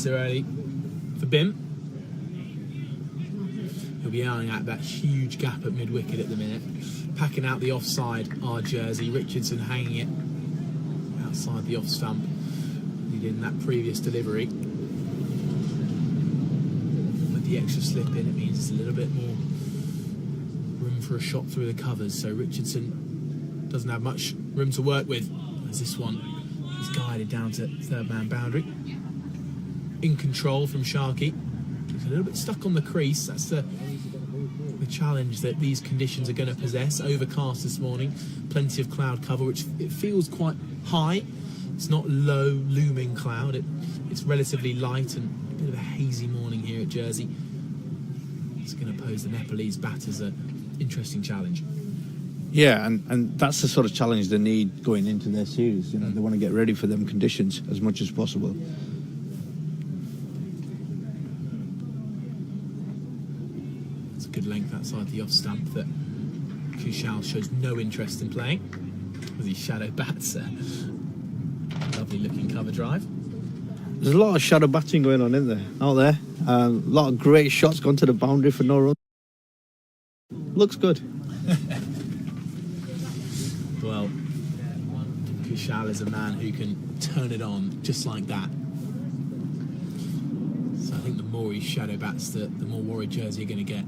too early for Bim. He'll be eyeing at that huge gap at mid-wicket at the minute. Packing out the offside, our jersey. Richardson hanging it outside the off stump. He did in that previous delivery. With the extra slip in, it means it's a little bit more room for a shot through the covers. So Richardson doesn't have much room to work with, as this one is guided down to third man boundary. In control from Sharkey. He's a little bit stuck on the crease. That's the challenge that these conditions are going to possess. Overcast this morning, plenty of cloud cover, which it feels quite high. It's not low looming cloud. It's relatively light and a bit of a hazy morning here at Jersey. It's going to pose the Nepalese batters an interesting challenge. Yeah, and that's the sort of challenge they need going into their series. You know, they want to get ready for them conditions as much as possible. Good length outside the off stump that Kushal shows no interest in playing with his shadow bats. Lovely looking cover drive. There's a lot of shadow batting going on in there, out there. A lot of great shots gone to the boundary for no run. Looks good. Well, Kushal is a man who can turn it on just like that. So I think the more he shadow bats, the more worried Jersey are going to get.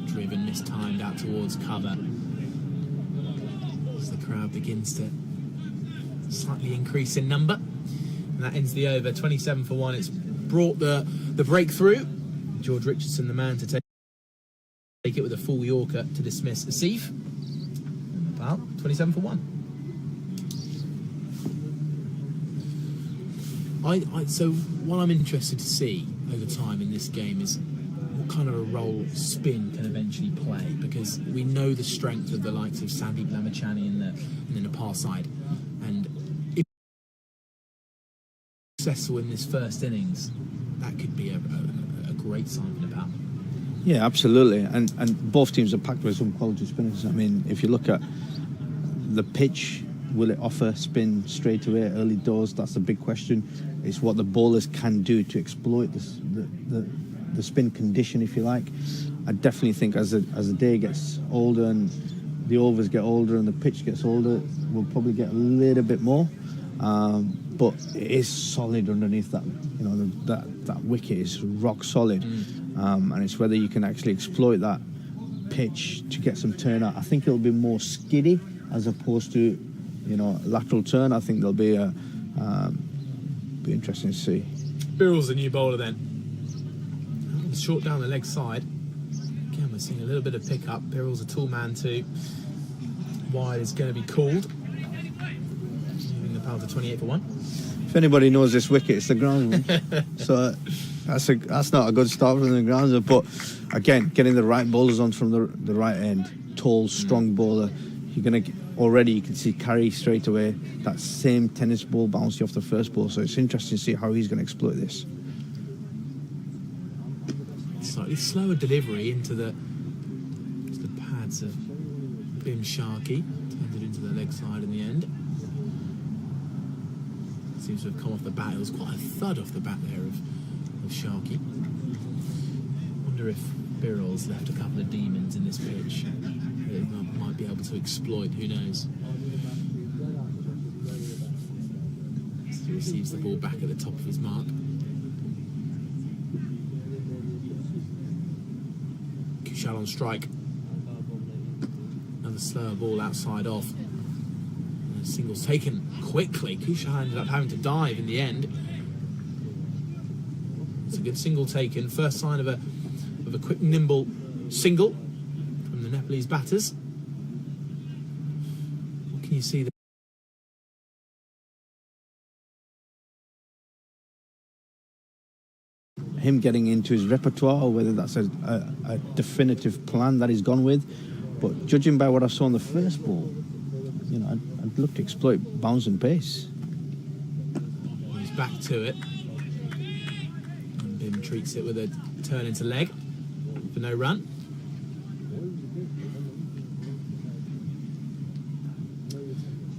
Driven, mistimed out towards cover as the crowd begins to slightly increase in number, and that ends the over. 27 for 1. It's brought the breakthrough. George Richardson, the man to take it with a full Yorker to dismiss Asif. Nepal 27 for 1. So what I'm interested to see over time in this game is what kind of a role spin can eventually play, because we know the strength of the likes of Sandeep Lamachani in the Nepal side, and if successful in this first innings, that could be a great sign for Nepal. Yeah, absolutely, and both teams are packed with some quality spinners. I mean, if you look at the pitch, will it offer spin straight away early doors? That's the big question. It's what the bowlers can do to exploit the spin condition, if you like. I definitely think as the day gets older and the overs get older and the pitch gets older, we'll probably get a little bit more. But it is solid underneath that. You know, that wicket is rock solid, and it's whether you can actually exploit that pitch to get some turn out. I think it'll be more skiddy as opposed to, you know, lateral turn. I think there'll be be interesting to see. Birrell's the new bowler then. Short down the leg side. Again, we're seeing a little bit of pick-up. Birrell's a tall man too. Wide is going to be called. Leaving the power for 28 for 1. If anybody knows this wicket, it's the groundsman. So that's not a good start from the groundsman. But again, getting the right bowlers on from the right end. Tall, strong bowler. You're going to already, you can see Carey straight away. That same tennis ball bouncing off the first ball. So it's interesting to see how he's going to exploit this. Slightly slower delivery into the pads of Bim Sharkey. Turned it into the leg side in the end. Seems to have come off the bat. It was quite a thud off the bat there of Sharkey. Wonder if Birrell's left a couple of demons in this pitch that he might be able to exploit. Who knows? So he receives the ball back at the top of his mark. Kushal on strike. Another slower ball outside off. And singles taken quickly. Kushal ended up having to dive in the end. It's a good single taken. First sign of a quick, nimble single from the Nepalese batters. What can you see there? Him getting into his repertoire, or whether that's a definitive plan that he's gone with. But judging by what I saw on the first ball, you know, I'd look to exploit bounce and pace. He's back to it. And Bim treats it with a turn into leg for no run.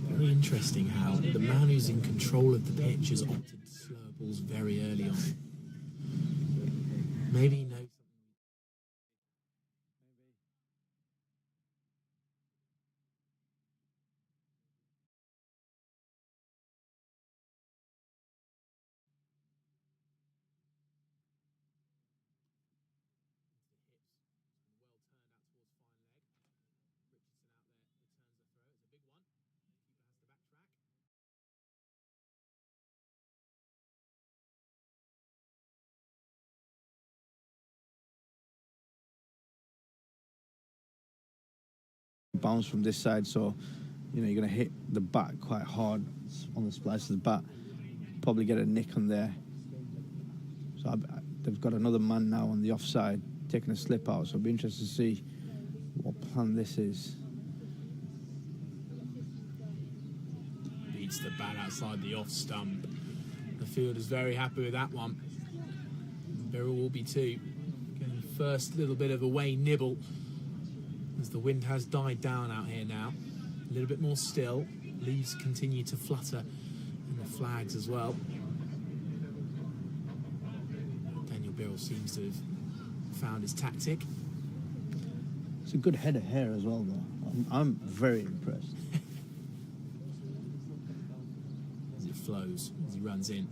Very interesting how the man who's in control of the pitch has opted to slow balls very early on. Maybe he knows something. Bounce from this side, so you know you're going to hit the bat quite hard on the splice of the bat, probably get a nick on there. So they've got another man now on the offside taking a slip out, so I'll be interested to see what plan this is. Beats the bat outside the off stump. The fielder's very happy with that one. Beryl will be too. Getting the first little bit of away nibble as the wind has died down out here now. A little bit more still. Leaves continue to flutter and the flags as well. Daniel Beryl seems to have found his tactic. It's a good head of hair as well, though. I'm very impressed. As it flows, as he runs in.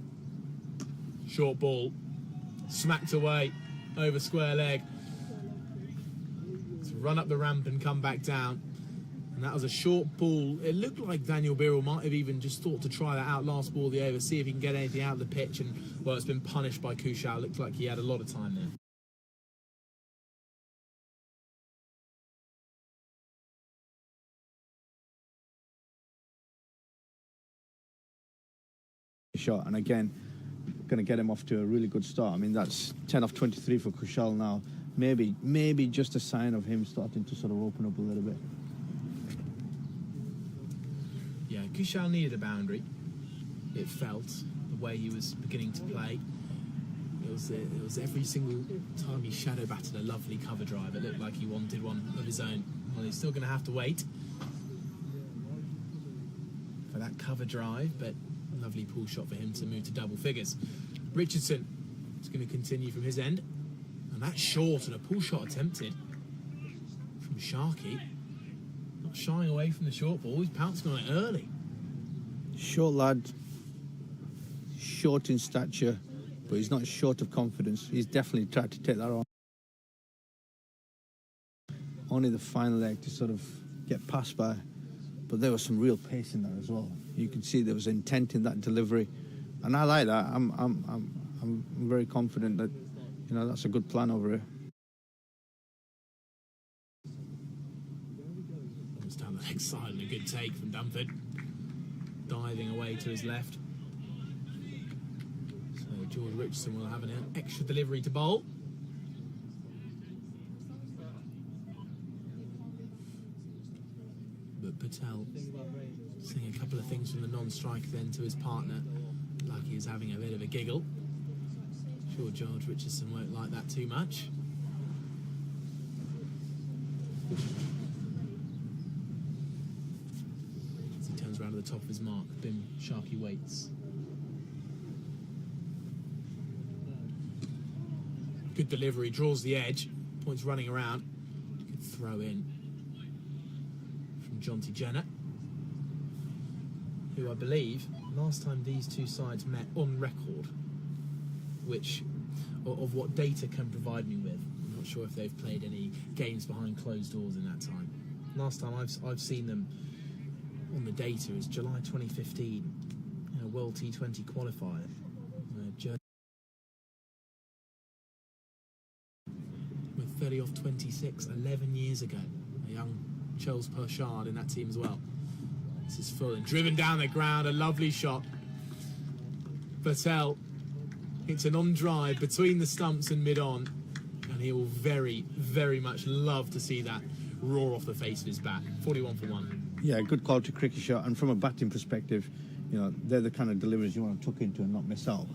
Short ball, smacked away over square leg. Run up the ramp and come back down, and that was a short ball. It looked like Daniel Beryl might have even just thought to try that out last ball of the over, see if he can get anything out of the pitch, and well, it's been punished by Kushal. Looked like he had a lot of time there. Shot, and again going to get him off to a really good start. I mean, that's 10 off 23 for Kushal now. Maybe just a sign of him starting to sort of open up a little bit. Yeah, Kushal needed a boundary. It felt the way he was beginning to play. It was every single time he shadow batted a lovely cover drive. It looked like he wanted one of his own. Well, he's still going to have to wait for that cover drive, but a lovely pull shot for him to move to double figures. Richardson is going to continue from his end. And that's short and a pull shot attempted from Sharkey. Not shying away from the short ball. He's pouncing on it early. Short lad, short in stature, but he's not short of confidence. He's definitely tried to take that on. Only the final leg to sort of get passed by, but there was some real pace in that as well. You can see there was intent in that delivery, and I like that. I'm very confident that, you know, that's a good plan over here. Almost down the leg side and a good take from Dunford. Diving away to his left. So George Richardson will have an extra delivery to bowl. But Patel saying a couple of things from the non-striker then to his partner, like he was having a bit of a giggle. Sure, George Richardson won't like that too much. As he turns around to the top of his mark, Bim Sharkey waits. Good delivery, draws the edge, points running around. Good throw in from Jonty Jenner, who I believe last time these two sides met on record, which of what data can provide me with. I'm not sure if they've played any games behind closed doors in that time. Last time I've seen them on the data is July 2015 in a World T20 qualifier. With 30 off 26, 11 years ago. A young Charles Perchard in that team as well. This is full and driven down the ground, a lovely shot. Patel hits an on drive between the stumps and mid-on, and he will very, very much love to see that roar off the face of his bat. 41 for 1. Yeah, good quality cricket shot, and from a batting perspective, you know, they're the kind of deliveries you want to tuck into and not miss out.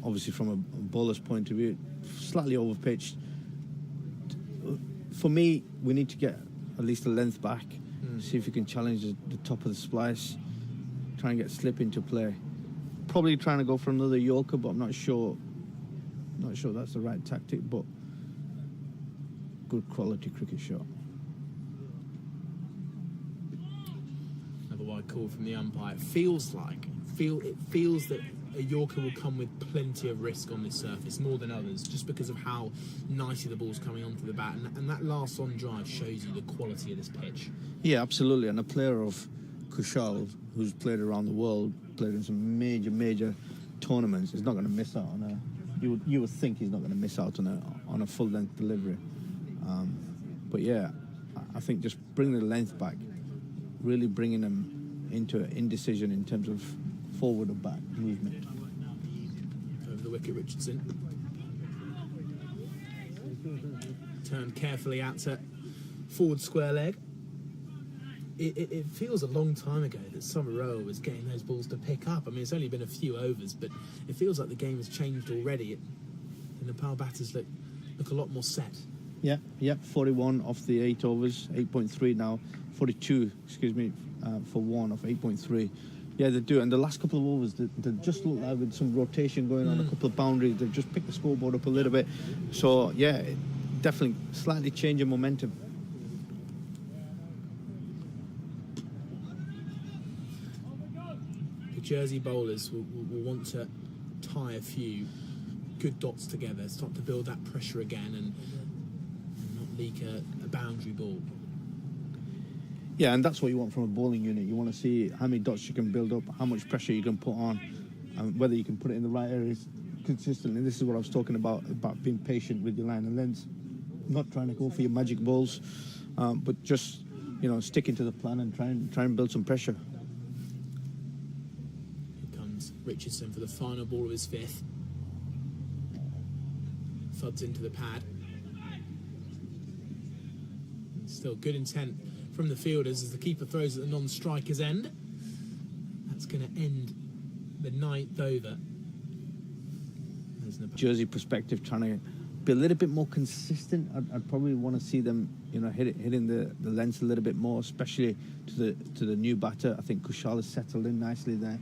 Obviously, from a bowler's point of view, slightly overpitched. For me, we need to get at least a length back, see if we can challenge the top of the splice. try and get slip into play. Probably trying to go for another Yorker, but I'm not sure. Not sure that's the right tactic, but good quality cricket shot. Another wide call from the umpire. It feels that a Yorker will come with plenty of risk on this surface, more than others, just because of how nicely the ball's coming onto the bat, and that last on drive shows you the quality of this pitch. Yeah, absolutely. And a player of Kushal, who's played around the world, played in some major tournaments, is not going to miss out on a. You would think he's not going to miss out on a full length delivery. But yeah, I think just bringing the length back, really bringing them into indecision in terms of forward or back movement. Over the wicket, Richardson. Turned carefully out to forward square leg. It feels a long time ago that Summerall was getting those balls to pick up. I mean, it's only been a few overs, but it feels like the game has changed already. The Nepal batters look a lot more set. Yeah, 41 off the 8 overs, 8.3 now, 42, for 1 off 8.3. Yeah, they do. And the last couple of overs, they just look like with some rotation going on, a couple of boundaries, they've just picked the scoreboard up a little bit. So, yeah, definitely slightly changing momentum. The Jersey bowlers will want to tie a few good dots together, start to build that pressure again and not leak a boundary ball. Yeah, and that's what you want from a bowling unit. You want to see how many dots you can build up, how much pressure you can put on, and whether you can put it in the right areas consistently. This is what I was talking about being patient with your line and length, not trying to go for your magic balls, but just sticking to the plan and try and build some pressure. Here comes Richardson for the final ball of his fifth. Thuds into the pad. And still good intent from the fielders as the keeper throws at the non-striker's end. That's going to end the 9th over. Jersey perspective, trying to be a little bit more consistent. I'd probably want to see them, hitting the lengths a little bit more, especially to the new batter. I think Kushal has settled in nicely there.